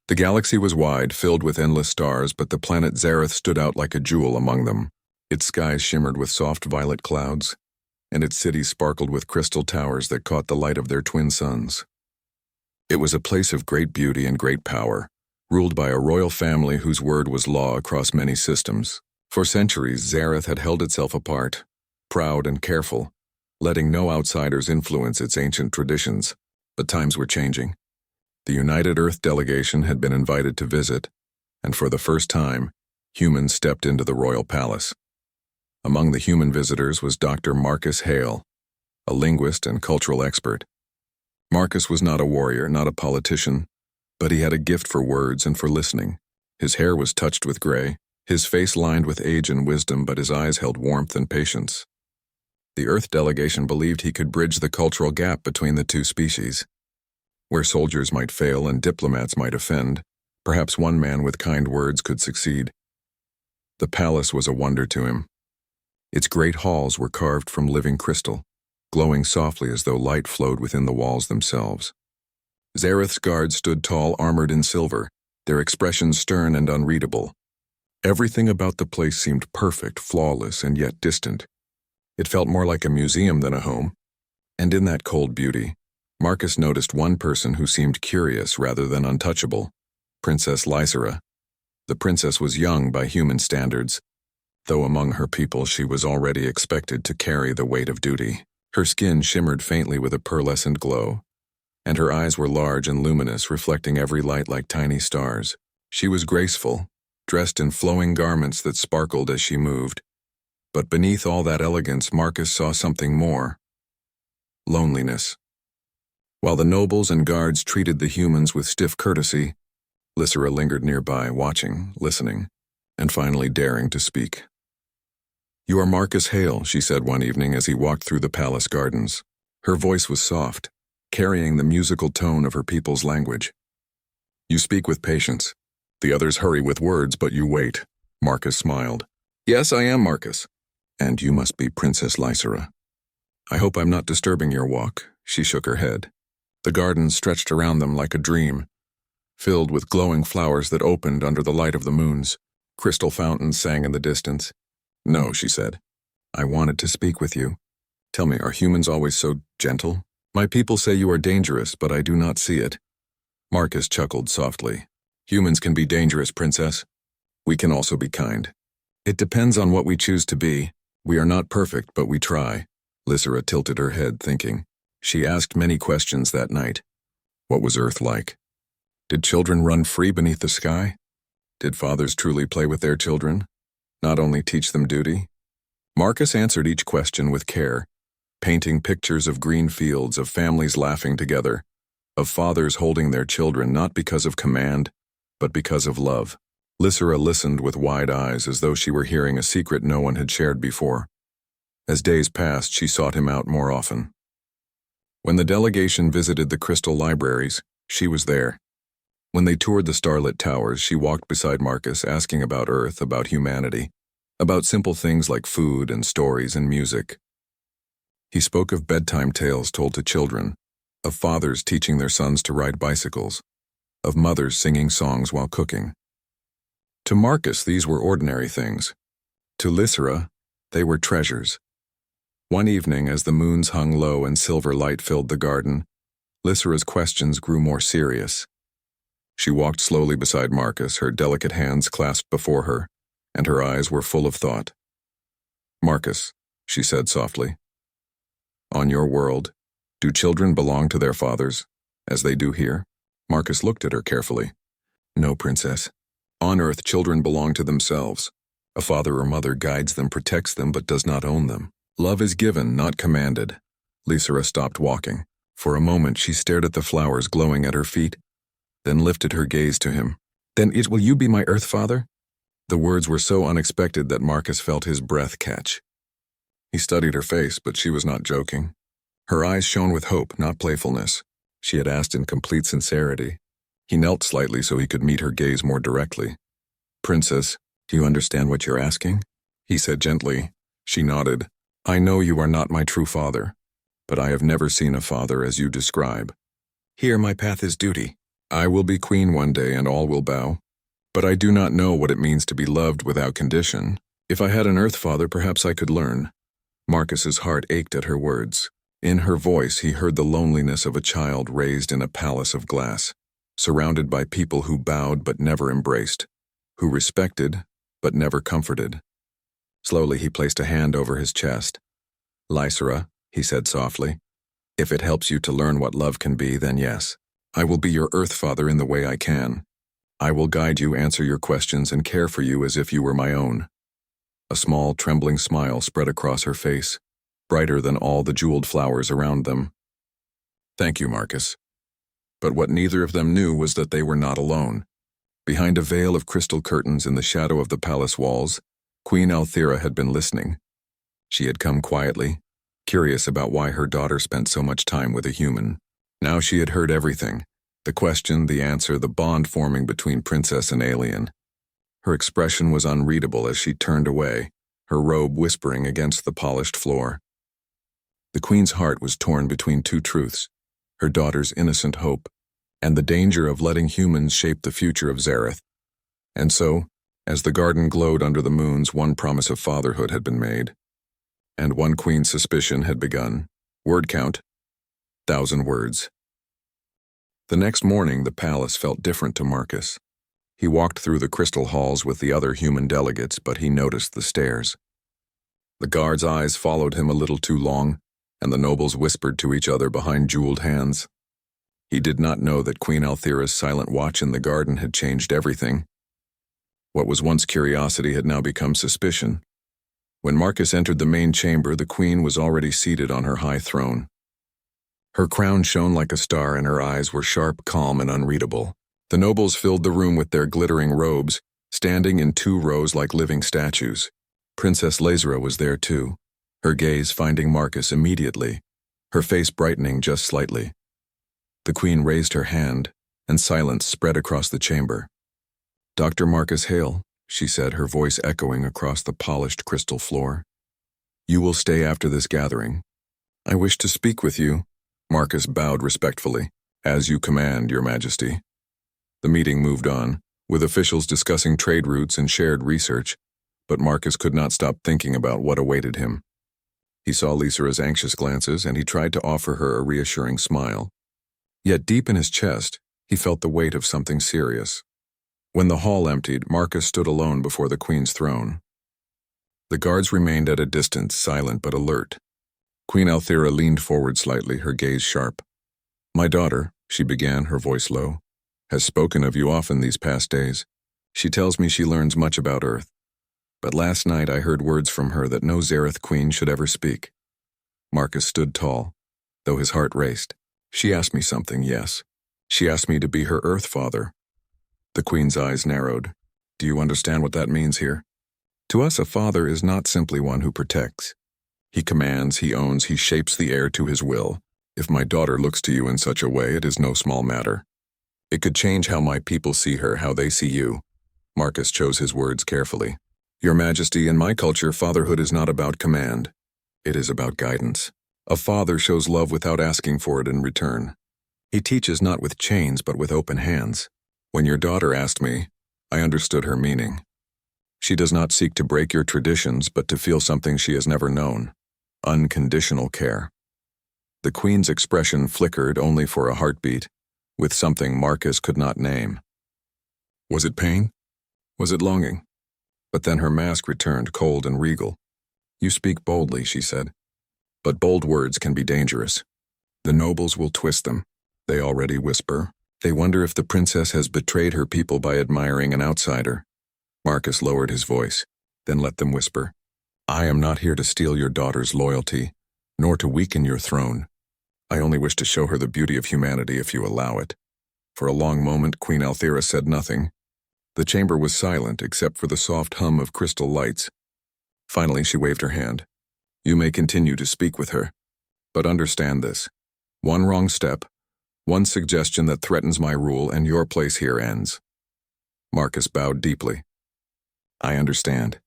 The galaxy was wide, filled with endless stars, but the planet Zareth stood out like a jewel among them. Its skies shimmered with soft violet clouds, and its cities sparkled with crystal towers that caught the light of their twin suns. It was a place of great beauty and great power, ruled by a royal family whose word was law across many systems. For centuries, Zareth had held itself apart, proud and careful, letting no outsiders influence its ancient traditions. But times were changing. The United Earth delegation had been invited to visit, and for the first time, humans stepped into the royal palace. Among the human visitors was Dr. Marcus Hale, a linguist and cultural expert. Marcus was not a warrior, not a politician, but he had a gift for words and for listening. His hair was touched with gray, his face lined with age and wisdom, but his eyes held warmth and patience. The Earth delegation believed he could bridge the cultural gap between the two species. Where soldiers might fail and diplomats might offend, perhaps one man with kind words could succeed. The palace was a wonder to him. Its great halls were carved from living crystal, glowing softly as though light flowed within the walls themselves. Zareth's guards stood tall, armored in silver, their expressions stern and unreadable. Everything about the place seemed perfect, flawless, and yet distant. It felt more like a museum than a home. And in that cold beauty, Marcus noticed one person who seemed curious rather than untouchable, Princess Lysera. The princess was young by human standards, though among her people she was already expected to carry the weight of duty. Her skin shimmered faintly with a pearlescent glow, and her eyes were large and luminous, reflecting every light like tiny stars. She was graceful, dressed in flowing garments that sparkled as she moved. But beneath all that elegance, Marcus saw something more: loneliness. While the nobles and guards treated the humans with stiff courtesy, Lysera lingered nearby, watching, listening, and finally daring to speak. "You are Marcus Hale," she said one evening as he walked through the palace gardens. Her voice was soft, carrying the musical tone of her people's language. "You speak with patience. The others hurry with words, but you wait." Marcus smiled. "Yes, I am Marcus. And you must be Princess Lysera." "I hope I'm not disturbing your walk." She shook her head. The garden stretched around them like a dream, filled with glowing flowers that opened under the light of the moons. Crystal fountains sang in the distance. "No," she said. "I wanted to speak with you. Tell me, are humans always so gentle? My people say you are dangerous, but I do not see it." Marcus chuckled softly. "Humans can be dangerous, Princess. We can also be kind. It depends on what we choose to be. We are not perfect, but we try." Lysera tilted her head, thinking. She asked many questions that night. What was Earth like? Did children run free beneath the sky? Did fathers truly play with their children, not only teach them duty? Marcus answered each question with care, painting pictures of green fields, of families laughing together, of fathers holding their children not because of command, but because of love. Lysera listened with wide eyes as though she were hearing a secret no one had shared before. As days passed, she sought him out more often. When the delegation visited the crystal libraries, she was there. When they toured the starlit towers, she walked beside Marcus, asking about Earth, about humanity, about simple things like food and stories and music. He spoke of bedtime tales told to children, of fathers teaching their sons to ride bicycles, of mothers singing songs while cooking. To Marcus, these were ordinary things. To Lysera, they were treasures. One evening, as the moons hung low and silver light filled the garden, Lysera's questions grew more serious. She walked slowly beside Marcus, her delicate hands clasped before her, and her eyes were full of thought. "Marcus," she said softly, "on your world, do children belong to their fathers, as they do here?" Marcus looked at her carefully. "No, Princess. On Earth, children belong to themselves. A father or mother guides them, protects them, but does not own them. Love is given, not commanded." Lysera stopped walking. For a moment she stared at the flowers glowing at her feet, then lifted her gaze to him. "Then will you be my Earth father?" The words were so unexpected that Marcus felt his breath catch. He studied her face, but she was not joking. Her eyes shone with hope, not playfulness. She had asked in complete sincerity. He knelt slightly so he could meet her gaze more directly. "Princess, do you understand what you're asking?" he said gently. She nodded. "I know you are not my true father, but I have never seen a father as you describe. Here my path is duty. I will be queen one day and all will bow. But I do not know what it means to be loved without condition. If I had an earth father, perhaps I could learn. Marcus's heart ached at her words. In her voice, he heard the loneliness of a child raised in a palace of glass, surrounded by people who bowed but never embraced, who respected but never comforted. Slowly, he placed a hand over his chest. Lysera, he said softly, if it helps you to learn what love can be, then yes. I will be your earth father in the way I can. I will guide you, answer your questions, and care for you as if you were my own. A small, trembling smile spread across her face, brighter than all the jeweled flowers around them. Thank you, Marcus. But what neither of them knew was that they were not alone. Behind a veil of crystal curtains in the shadow of the palace walls, Queen Althera had been listening. She had come quietly, curious about why her daughter spent so much time with a human. Now she had heard everything, the question, the answer, the bond forming between princess and alien. Her expression was unreadable as she turned away, her robe whispering against the polished floor. The queen's heart was torn between two truths, her daughter's innocent hope, and the danger of letting humans shape the future of Zareth. And so, as the garden glowed under the moons, one promise of fatherhood had been made, and one queen's suspicion had begun. Word count, 1,000 words. The next morning, the palace felt different to Marcus. He walked through the crystal halls with the other human delegates, but he noticed the stairs. The guards' eyes followed him a little too long, and the nobles whispered to each other behind jeweled hands. He did not know that Queen Althera's silent watch in the garden had changed everything. What was once curiosity had now become suspicion. When Marcus entered the main chamber, the queen was already seated on her high throne. Her crown shone like a star, and her eyes were sharp, calm, and unreadable. The nobles filled the room with their glittering robes, standing in 2 rows like living statues. Princess Lysera was there too, her gaze finding Marcus immediately, her face brightening just slightly. The queen raised her hand, and silence spread across the chamber. Dr. Marcus Hale, she said, her voice echoing across the polished crystal floor. You will stay after this gathering. I wish to speak with you. Marcus bowed respectfully. As you command, Your Majesty. The meeting moved on, with officials discussing trade routes and shared research, but Marcus could not stop thinking about what awaited him. He saw Lysera's anxious glances, and he tried to offer her a reassuring smile. Yet deep in his chest, he felt the weight of something serious. When the hall emptied, Marcus stood alone before the queen's throne. The guards remained at a distance, silent but alert. Queen Althera leaned forward slightly, her gaze sharp. My daughter, she began, her voice low, has spoken of you often these past days. She tells me she learns much about Earth. But last night I heard words from her that no Zareth queen should ever speak. Marcus stood tall, though his heart raced. She asked me something, yes. She asked me to be her Earth father. The queen's eyes narrowed. Do you understand what that means here? To us, a father is not simply one who protects. He commands, he owns, he shapes the heir to his will. If my daughter looks to you in such a way, it is no small matter. It could change how my people see her, how they see you. Marcus chose his words carefully. Your Majesty, in my culture, fatherhood is not about command. It is about guidance. A father shows love without asking for it in return. He teaches not with chains, but with open hands. When your daughter asked me, I understood her meaning. She does not seek to break your traditions, but to feel something she has never known. Unconditional care. The queen's expression flickered only for a heartbeat, with something Marcus could not name. Was it pain? Was it longing? But then her mask returned, cold and regal. You speak boldly, she said. But bold words can be dangerous. The nobles will twist them. They already whisper. They wonder if the princess has betrayed her people by admiring an outsider. Marcus lowered his voice, then let them whisper. I am not here to steal your daughter's loyalty, nor to weaken your throne. I only wish to show her the beauty of humanity if you allow it. For a long moment, Queen Althera said nothing. The chamber was silent except for the soft hum of crystal lights. Finally, she waved her hand. You may continue to speak with her. But understand this. One wrong step, one suggestion that threatens my rule, and your place here ends. Marcus bowed deeply. I understand.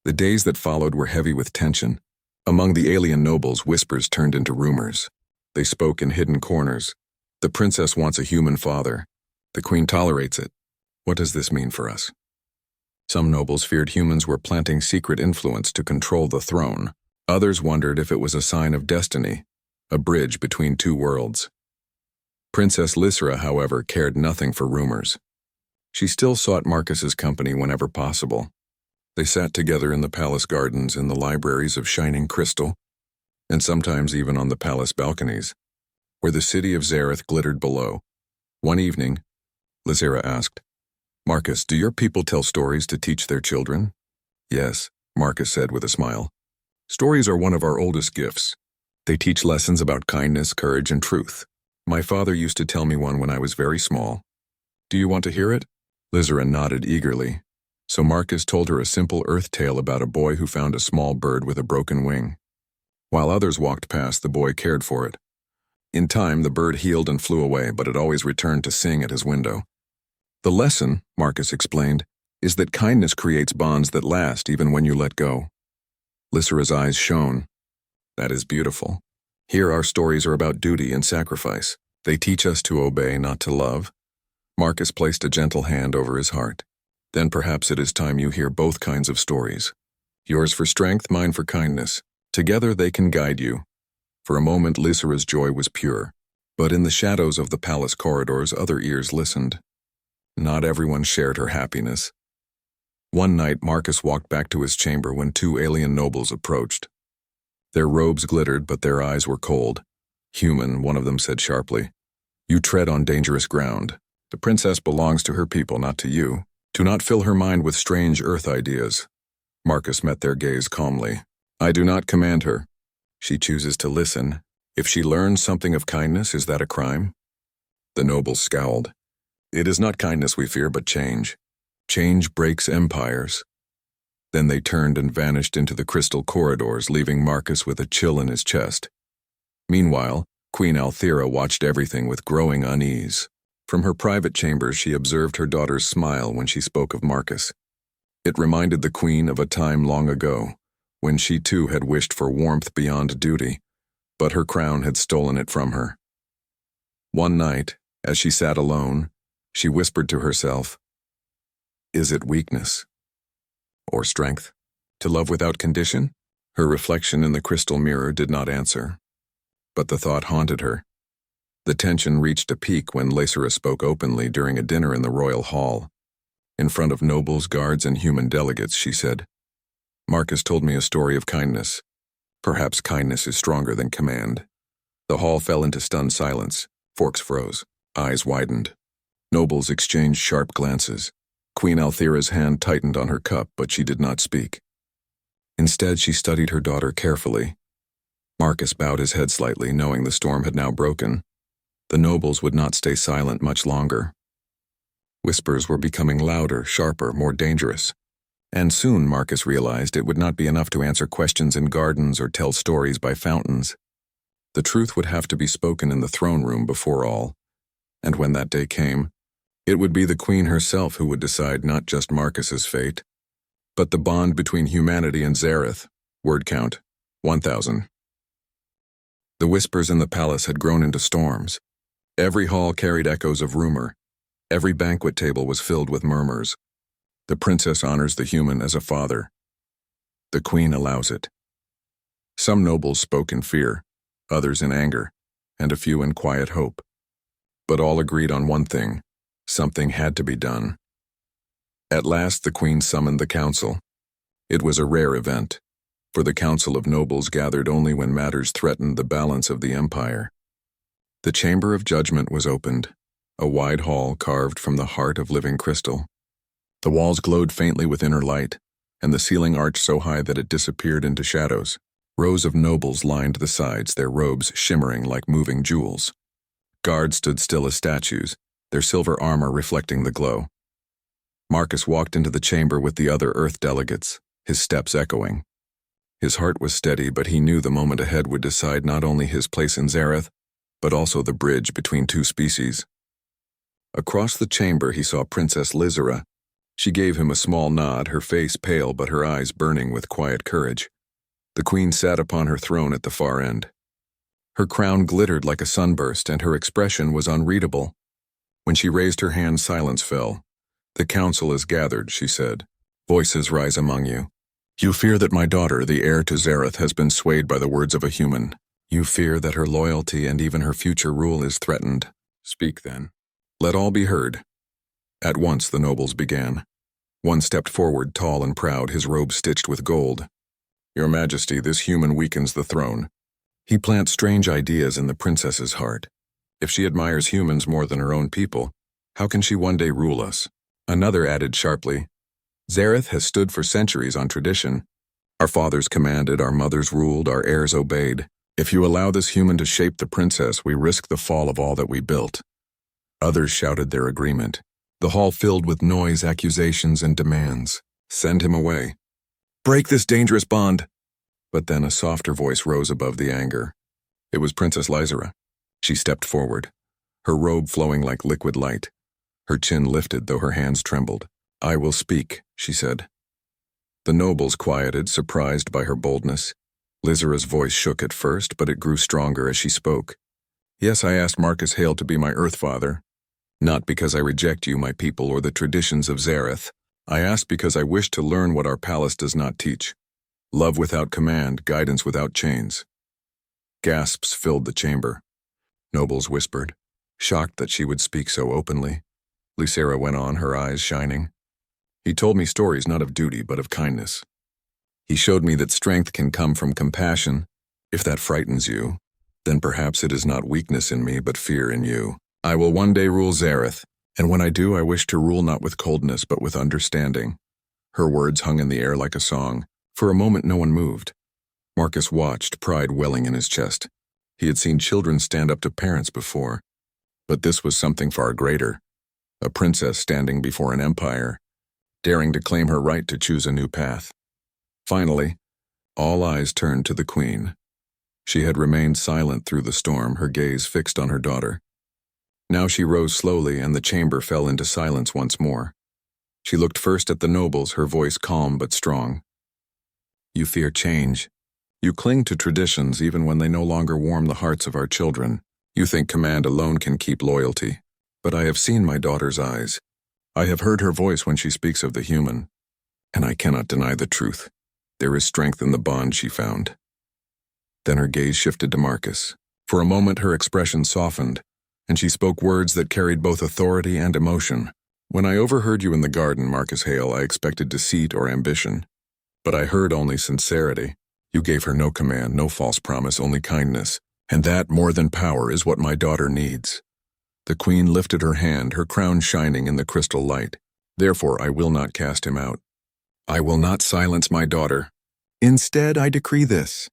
The days that followed were heavy with tension. Among the alien nobles, whispers turned into rumors. They spoke in hidden corners. The princess wants a human father. The queen tolerates it. What does this mean for us? Some nobles feared humans were planting secret influence to control the throne. Others wondered if it was a sign of destiny, a bridge between two worlds. Princess Lysra, however, cared nothing for rumors. She still sought Marcus's company whenever possible. They sat together in the palace gardens, in the libraries of shining crystal, and sometimes even on the palace balconies, where the city of Zareth glittered below. One evening, Lysra asked, "Marcus, do your people tell stories to teach their children?" "Yes," Marcus said with a smile. "Stories are one of our oldest gifts. They teach lessons about kindness, courage, and truth. My father used to tell me one when I was very small. Do you want to hear it?" Lysra nodded eagerly. So Marcus told her a simple earth tale about a boy who found a small bird with a broken wing. While others walked past, the boy cared for it. In time, the bird healed and flew away, but it always returned to sing at his window. "The lesson," Marcus explained, "is that kindness creates bonds that last even when you let go." Lysra's eyes shone. "That is beautiful. Here our stories are about duty and sacrifice. They teach us to obey, not to love." Marcus placed a gentle hand over his heart. "Then perhaps it is time you hear both kinds of stories. Yours for strength, mine for kindness. Together they can guide you." For a moment Lysra's joy was pure, but in the shadows of the palace corridors other ears listened. Not everyone shared her happiness. One night Marcus walked back to his chamber when two alien nobles approached. Their robes glittered, but their eyes were cold. "Human," one of them said sharply. "You tread on dangerous ground. The princess belongs to her people, not to you. Do not fill her mind with strange earth ideas." Marcus met their gaze calmly. "I do not command her. She chooses to listen. If she learns something of kindness, is that a crime?" The nobles scowled. "It is not kindness we fear, but change. Change breaks empires." Then they turned and vanished into the crystal corridors, leaving Marcus with a chill in his chest. Meanwhile, Queen Althera watched everything with growing unease. From her private chamber she observed her daughter's smile when she spoke of Marcus. It reminded the queen of a time long ago, when she too had wished for warmth beyond duty, but her crown had stolen it from her. One night, as she sat alone, she whispered to herself, "Is it weakness? Or strength? To love without condition?" Her reflection in the crystal mirror did not answer, but the thought haunted her. The tension reached a peak when Lysra spoke openly during a dinner in the royal hall. In front of nobles, guards, and human delegates, she said, "Marcus told me a story of kindness. Perhaps kindness is stronger than command." The hall fell into stunned silence. Forks froze. Eyes widened. Nobles exchanged sharp glances. Queen Althera's hand tightened on her cup, but she did not speak. Instead, she studied her daughter carefully. Marcus bowed his head slightly, knowing the storm had now broken. The nobles would not stay silent much longer. Whispers were becoming louder, sharper, more dangerous. And soon, Marcus realized, it would not be enough to answer questions in gardens or tell stories by fountains. The truth would have to be spoken in the throne room before all. And when that day came, it would be the queen herself who would decide not just Marcus's fate, but the bond between humanity and Zareth. Word count, 1,000. The whispers in the palace had grown into storms. Every hall carried echoes of rumor. Every banquet table was filled with murmurs. The princess honors the human as a father. The queen allows it. Some nobles spoke in fear, others in anger, and a few in quiet hope. But all agreed on one thing: something had to be done. At last the queen summoned the council. It was a rare event, for the council of nobles gathered only when matters threatened the balance of the empire. The chamber of judgment was opened, a wide hall carved from the heart of living crystal. The walls glowed faintly with inner light, and the ceiling arched so high that it disappeared into shadows. Rows of nobles lined the sides, their robes shimmering like moving jewels. Guards stood still as statues, their silver armor reflecting the glow. Marcus walked into the chamber with the other Earth delegates, his steps echoing. His heart was steady, but he knew the moment ahead would decide not only his place in Zareth, but also the bridge between two species. Across the chamber he saw Princess Lysra. She gave him a small nod, her face pale but her eyes burning with quiet courage. The queen sat upon her throne at the far end. Her crown glittered like a sunburst, and her expression was unreadable. When she raised her hand, silence fell. "The council is gathered," she said. "Voices rise among you. You fear that my daughter, the heir to Zareth, has been swayed by the words of a human. You fear that her loyalty and even her future rule is threatened. Speak then. Let all be heard." At once the nobles began. One stepped forward, tall and proud, his robe stitched with gold. "Your Majesty, this human weakens the throne. He plants strange ideas in the princess's heart. If she admires humans more than her own people, how can she one day rule us?" Another added sharply, "Zareth has stood for centuries on tradition. Our fathers commanded, our mothers ruled, our heirs obeyed. If you allow this human to shape the princess, we risk the fall of all that we built." Others shouted their agreement. The hall filled with noise, accusations, and demands. "Send him away. Break this dangerous bond." But then a softer voice rose above the anger. It was Princess Lysera. She stepped forward, her robe flowing like liquid light. Her chin lifted, though her hands trembled. "I will speak," she said. The nobles quieted, surprised by her boldness. Lysera's voice shook at first, but it grew stronger as she spoke. "Yes, I asked Marcus Hale to be my Earthfather. Not because I reject you, my people, or the traditions of Zareth. I asked because I wish to learn what our palace does not teach. Love without command, guidance without chains." Gasps filled the chamber. Nobles whispered, shocked that she would speak so openly. Lysera went on, her eyes shining. "He told me stories not of duty, but of kindness. He showed me that strength can come from compassion. If that frightens you, then perhaps it is not weakness in me, but fear in you. I will one day rule Zareth, and when I do, I wish to rule not with coldness, but with understanding." Her words hung in the air like a song. For a moment no one moved. Marcus watched, pride welling in his chest. He had seen children stand up to parents before. But this was something far greater. A princess standing before an empire, daring to claim her right to choose a new path. Finally, all eyes turned to the queen. She had remained silent through the storm, her gaze fixed on her daughter. Now she rose slowly, and the chamber fell into silence once more. She looked first at the nobles, her voice calm but strong. "You fear change. You cling to traditions even when they no longer warm the hearts of our children. You think command alone can keep loyalty. But I have seen my daughter's eyes. I have heard her voice when she speaks of the human. And I cannot deny the truth. There is strength in the bond she found." Then her gaze shifted to Marcus. For a moment her expression softened, and she spoke words that carried both authority and emotion. "When I overheard you in the garden, Marcus Hale, I expected deceit or ambition. But I heard only sincerity. You gave her no command, no false promise, only kindness. And that, more than power, is what my daughter needs." The queen lifted her hand, her crown shining in the crystal light. "Therefore I will not cast him out. I will not silence my daughter. Instead, I decree this.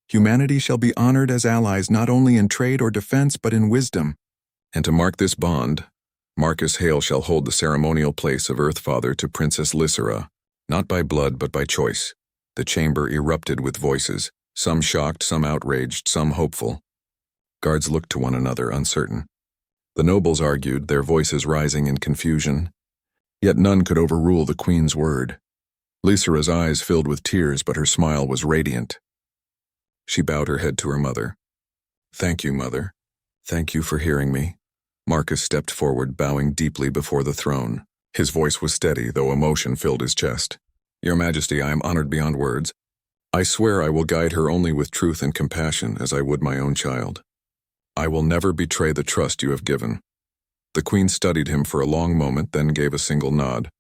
Humanity shall be honored as allies not only in trade or defense, but in wisdom. And to mark this bond, Marcus Hale shall hold the ceremonial place of Earthfather to Princess Lysera, not by blood but by choice." The chamber erupted with voices, some shocked, some outraged, some hopeful. Guards looked to one another, uncertain. The nobles argued, their voices rising in confusion. Yet none could overrule the queen's word. Lysera's eyes filled with tears, but her smile was radiant. She bowed her head to her mother. "Thank you, Mother. Thank you for hearing me." Marcus stepped forward, bowing deeply before the throne. His voice was steady, though emotion filled his chest. "Your Majesty, I am honored beyond words. I swear I will guide her only with truth and compassion, as I would my own child. I will never betray the trust you have given." The queen studied him for a long moment, then gave a single nod.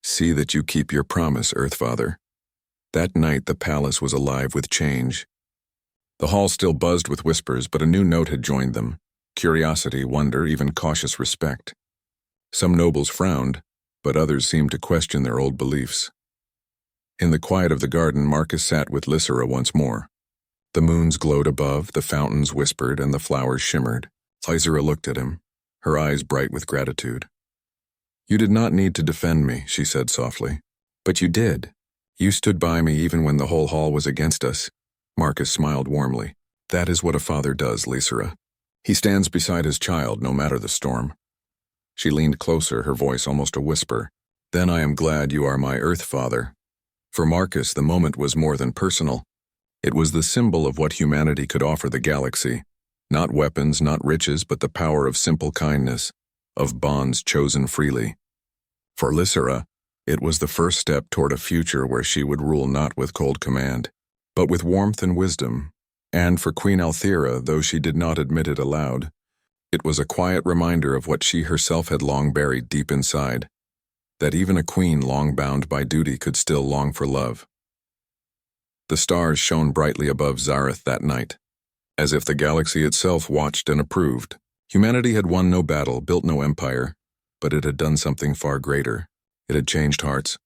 "See that you keep your promise, Earthfather." That night the palace was alive with change. The hall still buzzed with whispers, but a new note had joined them. Curiosity, wonder, even cautious respect. Some nobles frowned, but others seemed to question their old beliefs. In the quiet of the garden, Marcus sat with Lysera once more. The moons glowed above, the fountains whispered, and the flowers shimmered. Lysera looked at him, her eyes bright with gratitude. "You did not need to defend me," she said softly. "But you did. You stood by me even when the whole hall was against us." Marcus smiled warmly. "That is what a father does, Lysera. He stands beside his child, no matter the storm." She leaned closer, her voice almost a whisper. "Then I am glad you are my Earthfather." For Marcus, the moment was more than personal. It was the symbol of what humanity could offer the galaxy. Not weapons, not riches, but the power of simple kindness. of bonds chosen freely. For Lysera, it was the first step toward a future where she would rule not with cold command, but with warmth and wisdom. And for Queen Althera, though she did not admit it aloud, it was a quiet reminder of what she herself had long buried deep inside, that even a queen long bound by duty could still long for love. The stars shone brightly above Zareth that night, as if the galaxy itself watched and approved. Humanity had won no battle, built no empire, but it had done something far greater. It had changed hearts.